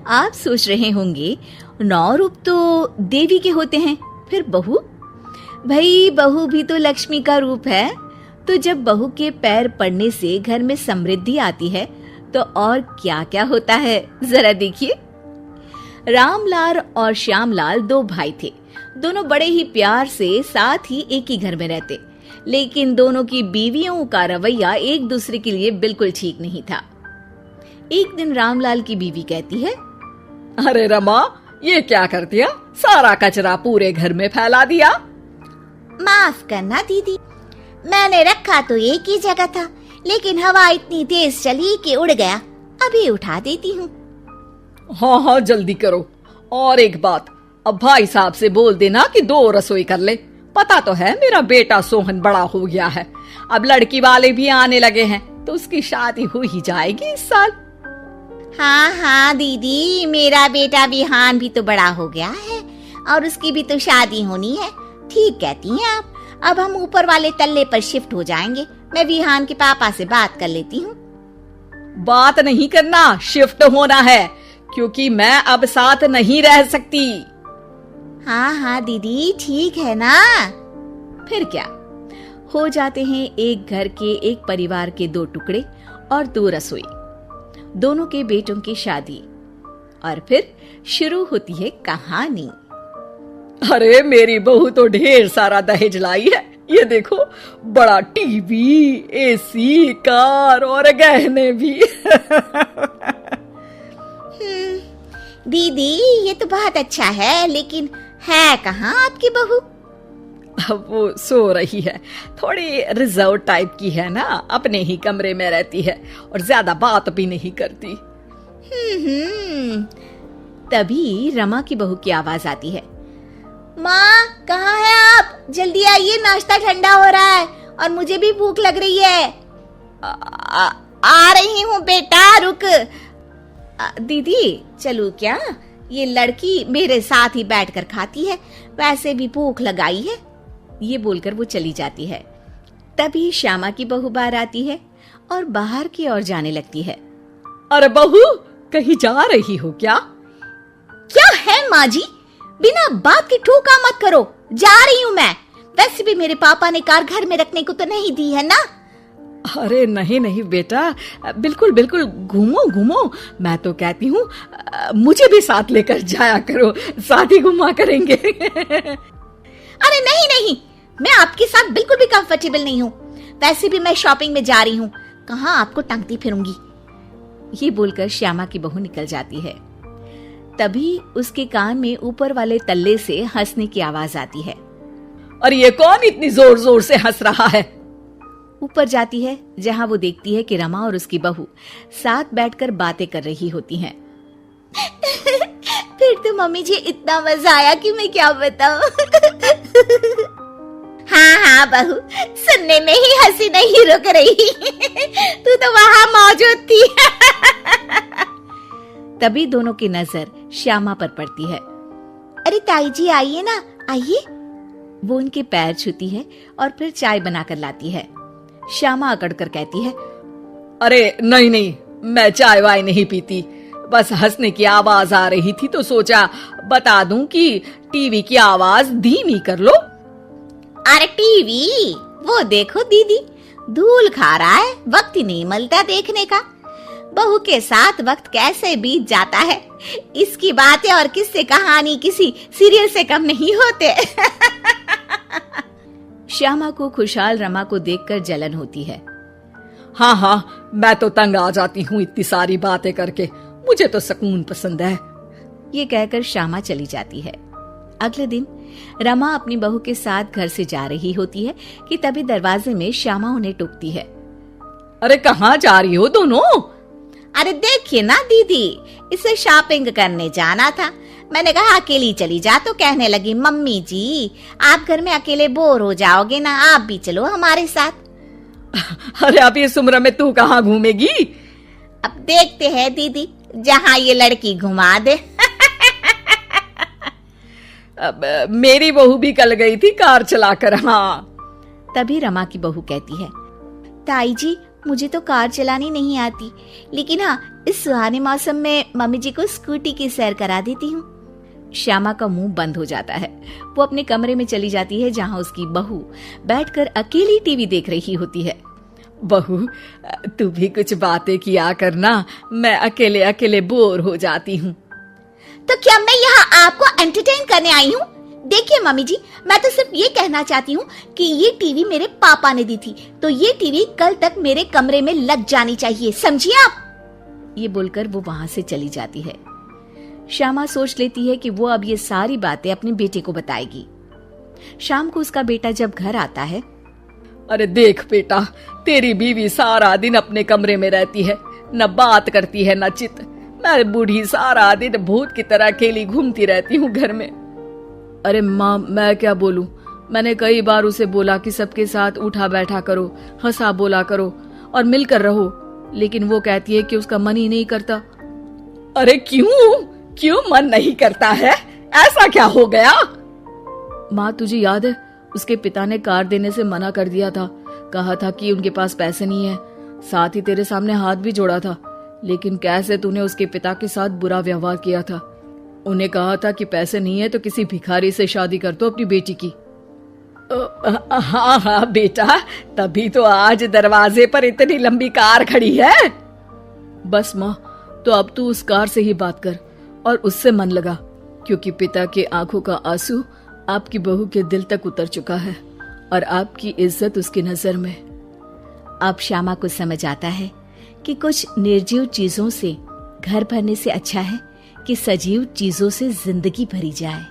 आप सोच रहे होंगे 9 रूप तो देवी के होते हैं, फिर बहू? भाई बहू भी तो लक्ष्मी का रूप है। तो जब बहू के पैर पड़ने से घर में समृद्धि आती है तो और क्या क्या होता है, जरा देखिए। रामलाल और श्यामलाल 2 भाई थे। दोनों बड़े ही प्यार से साथ ही एक ही घर में रहते, लेकिन दोनों की बीवियों का रवैया एक दूसरे के लिए बिल्कुल ठीक नहीं था। एक दिन रामलाल की बीवी कहती है, अरे रमा, ये क्या कर दिया? सारा कचरा पूरे घर में फैला दिया। माफ करना दीदी, मैंने रखा तो एक ही जगह था, लेकिन हवा इतनी तेज चली कि उड़ गया। अभी उठा देती हूँ। हाँ हाँ जल्दी करो। और एक बात, अब भाई साहब से बोल देना कि 2 रसोई कर ले। पता तो है मेरा बेटा सोहन बड़ा हो गया है, अब लड़की वाले भी आने लगे हैं, तो उसकी शादी हो ही जाएगी इस साल। हाँ हाँ दीदी, मेरा बेटा विहान भी तो बड़ा हो गया है और उसकी भी तो शादी होनी है। ठीक कहती हैं आप। अब हम ऊपर वाले तल्ले पर शिफ्ट हो जाएंगे। मैं विहान के पापा से बात कर लेती हूँ। बात नहीं करना, शिफ्ट होना है, क्योंकि मैं अब साथ नहीं रह सकती। हाँ हाँ दीदी, ठीक है ना। फिर क्या, हो जाते हैं एक घर के, एक परिवार के 2 टुकड़े और 2 रसोई, दोनों के बेटों की शादी। और फिर शुरू होती है कहानी। अरे मेरी बहू तो ढेर सारा दहेज लाई है। ये देखो, बड़ा टीवी, एसी, कार और गहने भी। दीदी ये तो बहुत अच्छा है, लेकिन है कहाँ आपकी बहू? अब वो सो रही है, थोड़ी रिजर्व टाइप की है ना, अपने ही कमरे में रहती है और ज्यादा बात भी नहीं करती। तभी रमा की बहू की आवाज आती है, माँ कहाँ है आप? जल्दी आइए, नाश्ता ठंडा हो रहा है और मुझे भी भूख लग रही है। आ रही हूँ बेटा, रुक। दीदी चलूं क्या? ये लड़की मेरे साथ ही बैठकर खाती है, वैसे भी भूख लगाई है। ये बोलकर वो चली जाती है। तभी श्यामा की बहू बाहर आती है और बाहर की ओर जाने लगती है। अरे बहू, कहीं जा रही हो क्या? क्या है माँ जी, बिना बात के ठोका मत करो। जा रही हूँ मैं। वैसे भी मेरे पापा ने कार घर में रखने को तो नहीं दी है ना। अरे नहीं नहीं बेटा, बिल्कुल बिल्कुल, घूमो घूमो। मैं तो कहती हूँ मुझे भी साथ लेकर जाया करो, साथ ही घुमा करेंगे। अरे नहीं नहीं, मैं आपके साथ बिल्कुल भी कंफर्टेबल नहीं हूँ। वैसे भी मैं शॉपिंग में जा रही हूँ, कहाँ आपको टांगती फिरूंगी। ये बोलकर श्यामा की बहू निकल जाती है। तभी उसके कान में ऊपर वाले तल्ले से हंसने की आवाज आती है। और ये कौन इतनी जोर जोर से हंस रहा है? ऊपर जाती है, जहाँ वो देखती है कि रमा और उसकी बहू साथ बैठकर बातें कर रही होती हैं। फिर तो मम्मी जी इतना मजा आया कि मैं क्या बताऊं। हाँ हाँ बहू, सुनने में ही हंसी नहीं रुक रही। तू तो वहाँ मौजूद थी। तभी दोनों की नजर श्यामा पर पड़ती है। अरे ताई जी आइए ना, आइए। वो उनके पैर छूती है और फिर चाय बनाकर लाती है। श्यामा अकड़कर कहती है, अरे नहीं नहीं, मैं चाय वाय नहीं पीती, बस हंसने की आवाज आ रही थी तो सोचा बता दूं कि टीवी की आवाज धीमी कर लो। अरे टीवी, वो देखो दीदी, धूल खा रहा है, वक्त ही नहीं मिलता देखने का। बहू के साथ वक्त कैसे बीत जाता है, इसकी बातें और किस्से कहानी किसी सीरियल से कम नहीं होते। श्यामा को खुशहाल रमा को देखकर जलन होती है। हाँ हाँ, मैं तो तंग आ जाती हूँ इतनी सारी बातें करके, मुझे तो सुकून पसंद है। ये कहकर श्यामा चली जाती है। अगले दिन रमा अपनी बहू के साथ घर से जा रही होती है कि तभी दरवाजे में श्यामा उन्हें टोकती है। अरे कहाँ जा रही हो दोनों? अरे देखिए ना दीदी, इसे शॉपिंग करने जाना था। मैंने कहा अकेली चली जा, तो कहने लगी मम्मी जी आप घर में अकेले बोर हो जाओगे ना, आप भी चलो हमारे साथ। अरे अब इस उम्र में तू कहाँ घूमेगी? अब देखते हैं दीदी, जहाँ ये लड़की घुमा दे। मेरी बहू भी कल गई थी कार चलाकर। हाँ। तभी रमा की बहू कहती है, ताई जी मुझे तो कार चलानी नहीं आती, लेकिन हाँ, इस सुहाने मौसम में मम्मी जी को स्कूटी की सैर करा देती हूँ। श्यामा का मुंह बंद हो जाता है। वो अपने कमरे में चली जाती है जहाँ उसकी बहू बैठकर अकेली टीवी देख रही होती है। बहू, तू भी कुछ बातें किया करना, मैं अकेले अकेले बोर हो जाती हूँ। तो क्या मैं यहाँ आपको एंटरटेन करने आई हूँ? देखिए मम्मी जी, मैं तो सिर्फ ये कहना चाहती हूँ कि ये टीवी मेरे पापा ने दी थी, तो ये टीवी कल तक मेरे कमरे में लग जानी चाहिए, समझिए आप। ये बोलकर वो वहां से चली जाती है। श्यामा सोच लेती है कि वो अब ये सारी बातें अपने बेटे को बताएगी। शाम को उसका बेटा जब घर आता है, अरे देख बेटा, तेरी बीवी सारा दिन अपने कमरे में रहती है, न बात करती है न चित। मैं बूढ़ी सारा दिन भूत की तरह अकेली घूमती रहती हूँ घर में। अरे माँ, मैं क्या बोलूं? मैंने कई बार उसे बोला कि सबके साथ उठा बैठा करो, हंसा बोला करो और मिलकर रहो, लेकिन वो कहती है कि उसका मन ही नहीं करता। अरे क्यों मन नहीं करता है? ऐसा क्या हो गया? माँ, तुझे याद है उसके पिता ने कार देने से मना कर दिया था। कहा था कि उनके पास पैसे नहीं है, साथ ही तेरे सामने हाथ भी जोड़ा था, लेकिन कैसे तूने उसके पिता के साथ बुरा व्यवहार किया था। उन्हें कहा था कि पैसे नहीं है तो किसी भिखारी से शादी कर दो अपनी बेटी की। हाँ बेटा, तभी तो आज दरवाजे पर इतनी लंबी कार खड़ी है। बस माँ, तो अब तू उस कार से ही बात कर और उससे मन लगा, क्योंकि पिता के आंखों का आंसू आपकी बहू के दिल तक उतर चुका है और आपकी इज्जत उसकी नजर में। अब श्यामा को समझ आता है कि कुछ निर्जीव चीजों से घर भरने से अच्छा है कि सजीव चीजों से जिंदगी भरी जाए।